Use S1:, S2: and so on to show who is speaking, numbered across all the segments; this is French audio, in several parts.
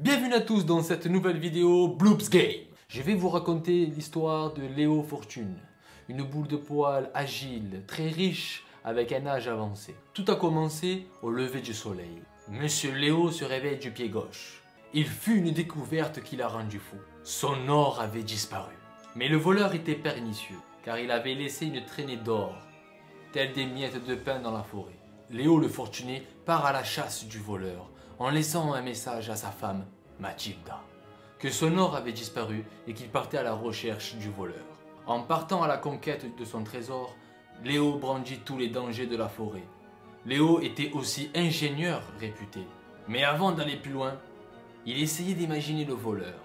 S1: Bienvenue à tous dans cette nouvelle vidéo Bloops Game. Je vais vous raconter l'histoire de Léo Fortune, une boule de poil agile, très riche, avec un âge avancé. Tout a commencé au lever du soleil. Monsieur Léo se réveille du pied gauche. Il fut une découverte qui l'a rendu fou. Son or avait disparu. Mais le voleur était pernicieux, car il avait laissé une traînée d'or, telle des miettes de pain dans la forêt. Léo le fortuné part à la chasse du voleur, en laissant un message à sa femme, Mathilda, que son or avait disparu et qu'il partait à la recherche du voleur. En partant à la conquête de son trésor, Léo brandit tous les dangers de la forêt. Léo était aussi ingénieur réputé. Mais avant d'aller plus loin, il essayait d'imaginer le voleur.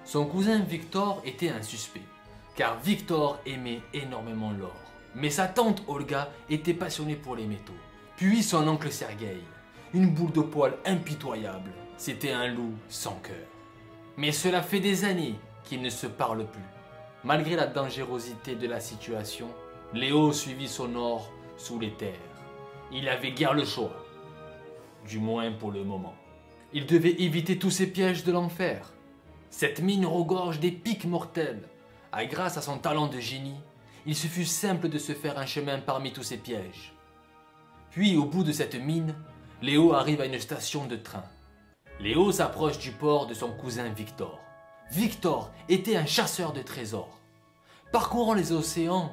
S1: Son cousin Victor était un suspect, car Victor aimait énormément l'or. Mais sa tante Olga était passionnée pour les métaux. Puis son oncle Sergueï, une boule de poil impitoyable. C'était un loup sans cœur. Mais cela fait des années qu'ils ne se parlent plus. Malgré la dangerosité de la situation, Léo suivit son or sous les terres. Il n'avait guère le choix, du moins pour le moment. Il devait éviter tous ces pièges de l'enfer. Cette mine regorge des pics mortels. Grâce à son talent de génie, il se fut simple de se faire un chemin parmi tous ces pièges. Puis au bout de cette mine, Léo arrive à une station de train. Léo s'approche du port de son cousin Victor. Victor était un chasseur de trésors, parcourant les océans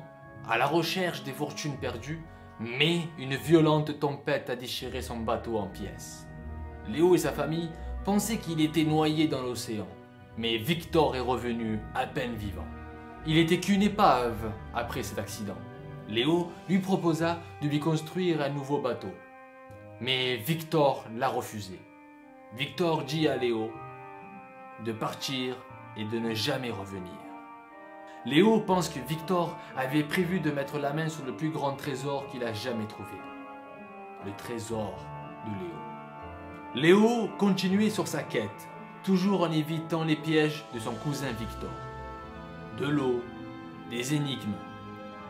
S1: à la recherche des fortunes perdues, mais une violente tempête a déchiré son bateau en pièces. Léo et sa famille pensaient qu'il était noyé dans l'océan, mais Victor est revenu à peine vivant. Il était qu'une épave après cet accident. Léo lui proposa de lui construire un nouveau bateau, mais Victor l'a refusé. Victor dit à Léo de partir et de ne jamais revenir. Léo pense que Victor avait prévu de mettre la main sur le plus grand trésor qu'il a jamais trouvé. Le trésor de Léo. Léo continuait sur sa quête, toujours en évitant les pièges de son cousin Victor. De l'eau, des énigmes.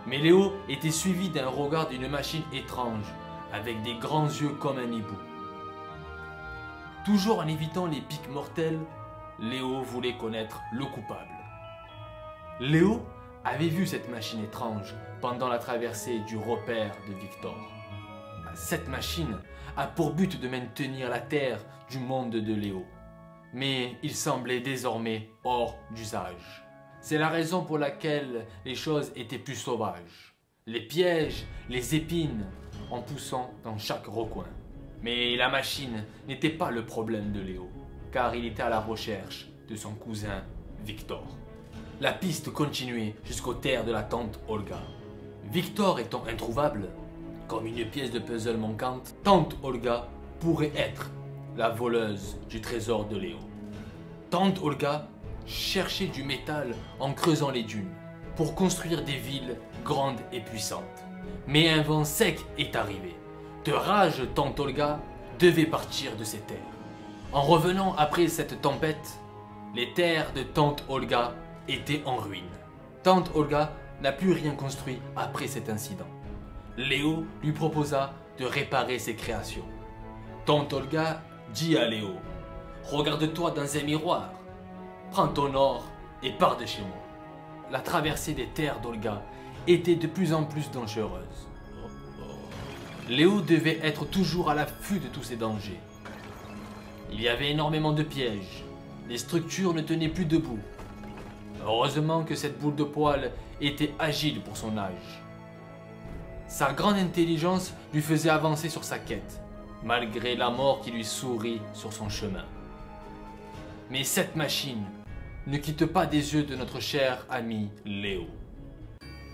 S1: Mais Léo était suivi d'un regard d'une machine étrange, avec des grands yeux comme un hibou. Toujours en évitant les pics mortels, Léo voulait connaître le coupable. Léo avait vu cette machine étrange pendant la traversée du repère de Victor. Cette machine a pour but de maintenir la terre du monde de Léo. Mais il semblait désormais hors d'usage. C'est la raison pour laquelle les choses étaient plus sauvages. Les pièges, les épines, en poussant dans chaque recoin. Mais la machine n'était pas le problème de Léo, car il était à la recherche de son cousin Victor. La piste continuait jusqu'aux terres de la tante Olga. Victor étant introuvable, comme une pièce de puzzle manquante, tante Olga pourrait être la voleuse du trésor de Léo. Tante Olga cherchait du métal en creusant les dunes pour construire des villes grandes et puissantes. Mais un vent sec est arrivé. De rage, tante Olga devait partir de ces terres. En revenant après cette tempête, les terres de tante Olga étaient en ruine. Tante Olga n'a plus rien construit après cet incident. Léo lui proposa de réparer ses créations. Tante Olga dit à Léo, « Regarde-toi dans un miroir, prends ton or et pars de chez moi. » La traversée des terres d'Olga était de plus en plus dangereuse. Léo devait être toujours à l'affût de tous ces dangers. Il y avait énormément de pièges. Les structures ne tenaient plus debout. Heureusement que cette boule de poil était agile pour son âge. Sa grande intelligence lui faisait avancer sur sa quête, malgré la mort qui lui sourit sur son chemin. Mais cette machine ne quitte pas des yeux de notre cher ami Léo.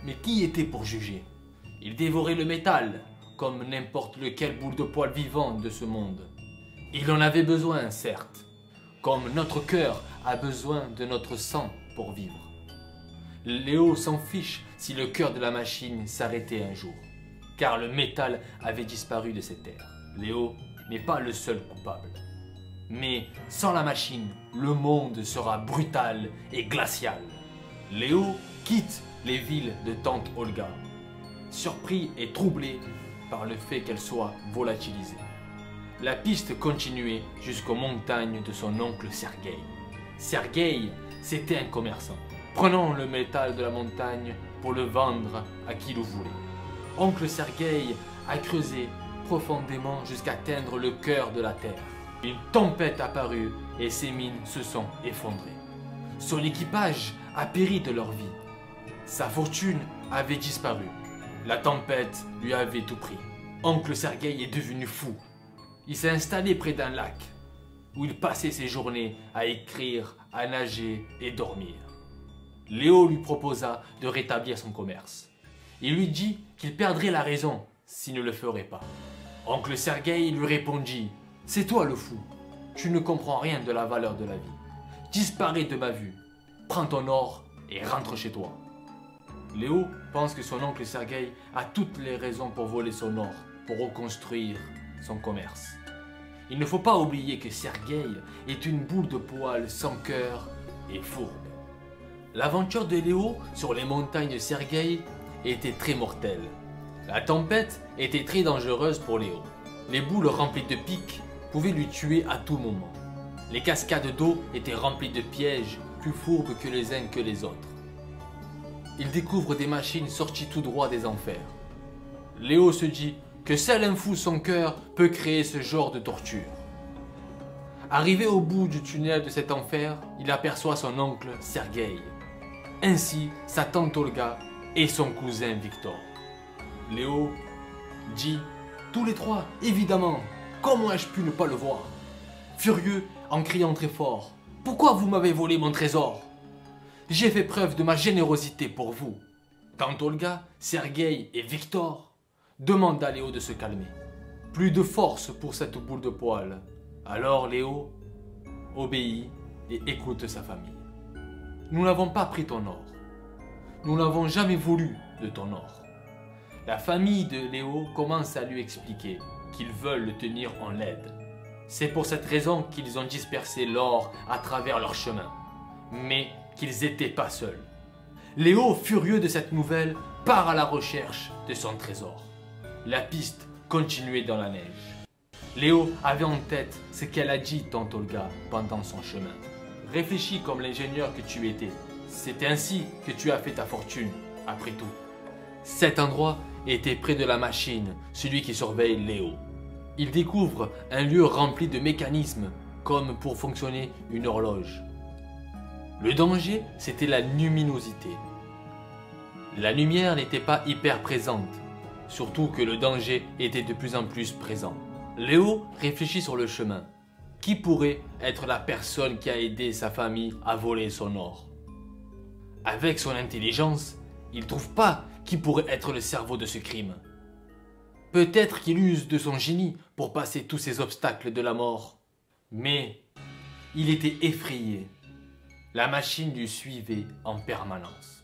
S1: Mais qui était pour juger? Il dévorait le métal, comme n'importe lequel boule de poil vivant de ce monde. Il en avait besoin, certes, comme notre cœur a besoin de notre sang pour vivre. Léo s'en fiche si le cœur de la machine s'arrêtait un jour, car le métal avait disparu de ces terres. Léo n'est pas le seul coupable. Mais sans la machine, le monde sera brutal et glacial. Léo quitte les villes de tante Olga, surpris et troublé par le fait qu'elle soit volatilisée. la piste continuait jusqu'aux montagnes de son oncle Sergueï. Sergueï, c'était un commerçant, prenant le métal de la montagne pour le vendre à qui le voulait. Oncle Sergueï a creusé profondément jusqu'à atteindre le cœur de la terre. Une tempête apparut et ses mines se sont effondrées. Son équipage a péri de leur vie. Sa fortune avait disparu. La tempête lui avait tout pris. Oncle Sergueï est devenu fou. Il s'est installé près d'un lac où il passait ses journées à écrire, à nager et dormir. Léo lui proposa de rétablir son commerce. Il lui dit qu'il perdrait la raison s'il ne le ferait pas. Oncle Sergueï lui répondit « C'est toi le fou, tu ne comprends rien de la valeur de la vie. Disparais de ma vue, prends ton or et rentre chez toi. » Léo pense que son oncle Sergueï a toutes les raisons pour voler son or, pour reconstruire son commerce. Il ne faut pas oublier que Sergueï est une boule de poil sans cœur et fourbe. L'aventure de Léo sur les montagnes de Sergueï était très mortelle. La tempête était très dangereuse pour Léo. Les boules remplies de pics pouvaient lui tuer à tout moment. Les cascades d'eau étaient remplies de pièges plus fourbes que les uns que les autres. Il découvre des machines sorties tout droit des enfers. Léo se dit que seul un fou sans cœur peut créer ce genre de torture. Arrivé au bout du tunnel de cet enfer, il aperçoit son oncle Sergueï, ainsi sa tante Olga et son cousin Victor. Léo dit « Tous les trois, évidemment, comment ai-je pu ne pas le voir ?» Furieux, en criant très fort « Pourquoi vous m'avez volé mon trésor ? J'ai fait preuve de ma générosité pour vous. » Tante Olga, Sergueï et Victor demandent à Léo de se calmer. Plus de force pour cette boule de poil. Alors Léo obéit et écoute sa famille. « Nous n'avons pas pris ton or. Nous n'avons jamais voulu de ton or. » La famille de Léo commence à lui expliquer qu'ils veulent le tenir en laide. C'est pour cette raison qu'ils ont dispersé l'or à travers leur chemin. Mais qu'ils n'étaient pas seuls. Léo, furieux de cette nouvelle, part à la recherche de son trésor. La piste continuait dans la neige. Léo avait en tête ce qu'elle a dit tante Olga pendant son chemin. « Réfléchis comme l'ingénieur que tu étais. C'est ainsi que tu as fait ta fortune, après tout. » Cet endroit était près de la machine, celui qui surveille Léo. Il découvre un lieu rempli de mécanismes, comme pour fonctionner une horloge. Le danger, c'était la luminosité. La lumière n'était pas hyper présente, surtout que le danger était de plus en plus présent. Léo réfléchit sur le chemin. Qui pourrait être la personne qui a aidé sa famille à voler son or? Avec son intelligence, il ne trouve pas qui pourrait être le cerveau de ce crime. Peut-être qu'il use de son génie pour passer tous ces obstacles de la mort. Mais il était effrayé. La machine lui suivait en permanence.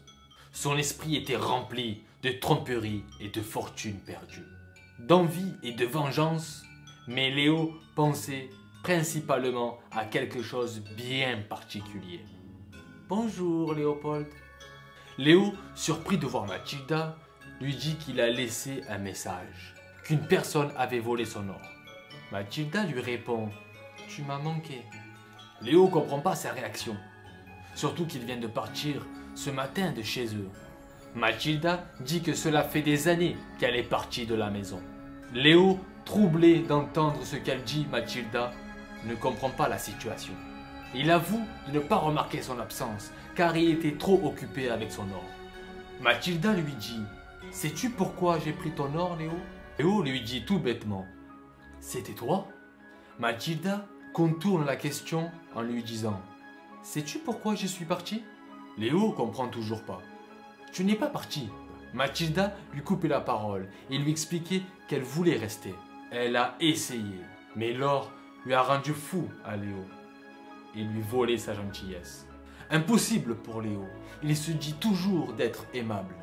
S1: Son esprit était rempli de tromperies et de fortune perdue, d'envie et de vengeance, mais Léo pensait principalement à quelque chose de bien particulier. « Bonjour Léopold. » Léo, surpris de voir Mathilda, lui dit qu'il a laissé un message, qu'une personne avait volé son or. Mathilda lui répond « Tu m'as manqué. » Léo ne comprend pas sa réaction, surtout qu'il vient de partir ce matin de chez eux. Mathilda dit que cela fait des années qu'elle est partie de la maison. Léo, troublé d'entendre ce qu'elle dit, Mathilda, ne comprend pas la situation. Il avoue de ne pas remarquer son absence, car il était trop occupé avec son or. Mathilda lui dit « Sais-tu pourquoi j'ai pris ton or, Léo ?» Léo lui dit tout bêtement « C'était toi ?» Mathilda contourne la question en lui disant « Sais-tu pourquoi je suis parti ?» Léo comprend toujours pas. « Tu n'es pas parti. » Mathilda lui coupait la parole et lui expliquait qu'elle voulait rester. Elle a essayé, mais l'or lui a rendu fou à Léo et lui volé sa gentillesse. Impossible pour Léo, il se dit toujours d'être aimable.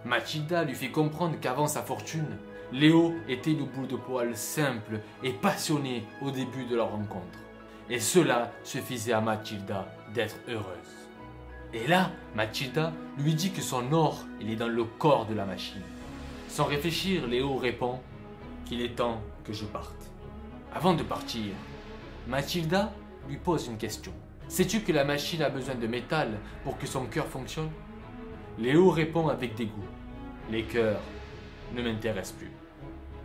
S1: Mathilda lui fait comprendre qu'avant sa fortune, Léo était une boule de poil simple et passionnée au début de leur rencontre. Et cela suffisait à Mathilda d'être heureuse. Et là, Mathilda lui dit que son or, il est dans le corps de la machine. Sans réfléchir, Léo répond qu'il est temps que je parte. Avant de partir, Mathilda lui pose une question. Sais-tu que la machine a besoin de métal pour que son cœur fonctionne? Léo répond avec dégoût. Les cœurs ne m'intéressent plus.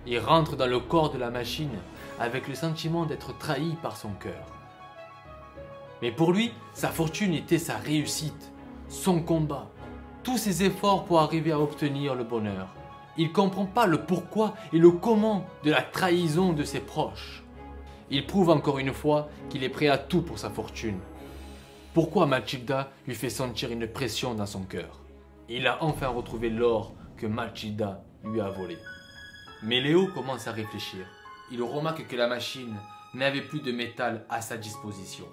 S1: Il rentre dans le corps de la machine avec le sentiment d'être trahi par son cœur. Mais pour lui, sa fortune était sa réussite, son combat, tous ses efforts pour arriver à obtenir le bonheur. Il ne comprend pas le pourquoi et le comment de la trahison de ses proches. Il prouve encore une fois qu'il est prêt à tout pour sa fortune. Pourquoi Mathilda lui fait sentir une pression dans son cœur? Il a enfin retrouvé l'or que Mathilda lui a volé. Mais Léo commence à réfléchir. Il remarque que la machine n'avait plus de métal à sa disposition.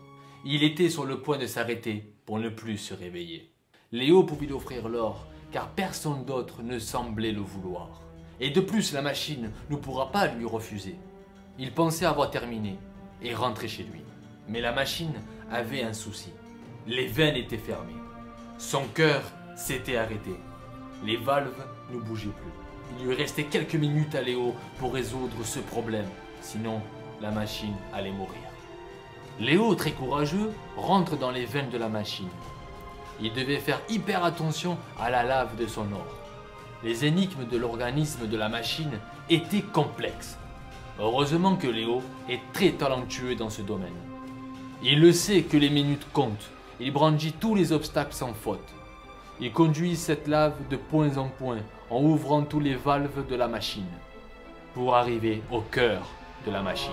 S1: Il était sur le point de s'arrêter pour ne plus se réveiller. Léo pouvait lui offrir l'or car personne d'autre ne semblait le vouloir. Et de plus, la machine ne pourra pas lui refuser. Il pensait avoir terminé et rentrer chez lui. Mais la machine avait un souci. Les veines étaient fermées. Son cœur s'était arrêté. Les valves ne bougeaient plus. Il lui restait quelques minutes à Léo pour résoudre ce problème. Sinon, la machine allait mourir. Léo, très courageux, rentre dans les veines de la machine. Il devait faire hyper attention à la lave de son or. Les énigmes de l'organisme de la machine étaient complexes. Heureusement que Léo est très talentueux dans ce domaine. Il le sait que les minutes comptent. Il brandit tous les obstacles sans faute. Il conduit cette lave de point en point en ouvrant tous les valves de la machine pour arriver au cœur de la machine.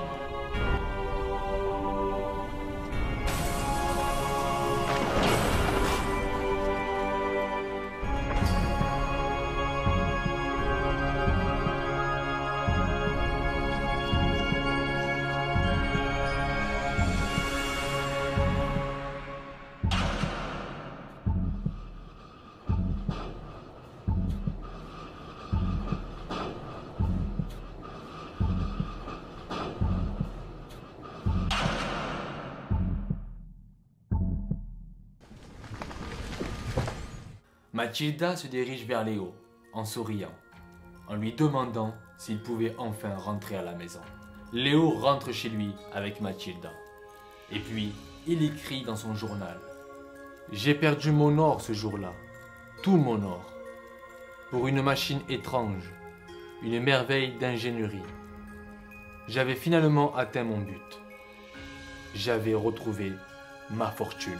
S1: Mathilda se dirige vers Léo en souriant, en lui demandant s'il pouvait enfin rentrer à la maison. Léo rentre chez lui avec Mathilda. Et puis, il écrit dans son journal. « J'ai perdu mon or ce jour-là, tout mon or, pour une machine étrange, une merveille d'ingénierie. J'avais finalement atteint mon but. J'avais retrouvé ma fortune. »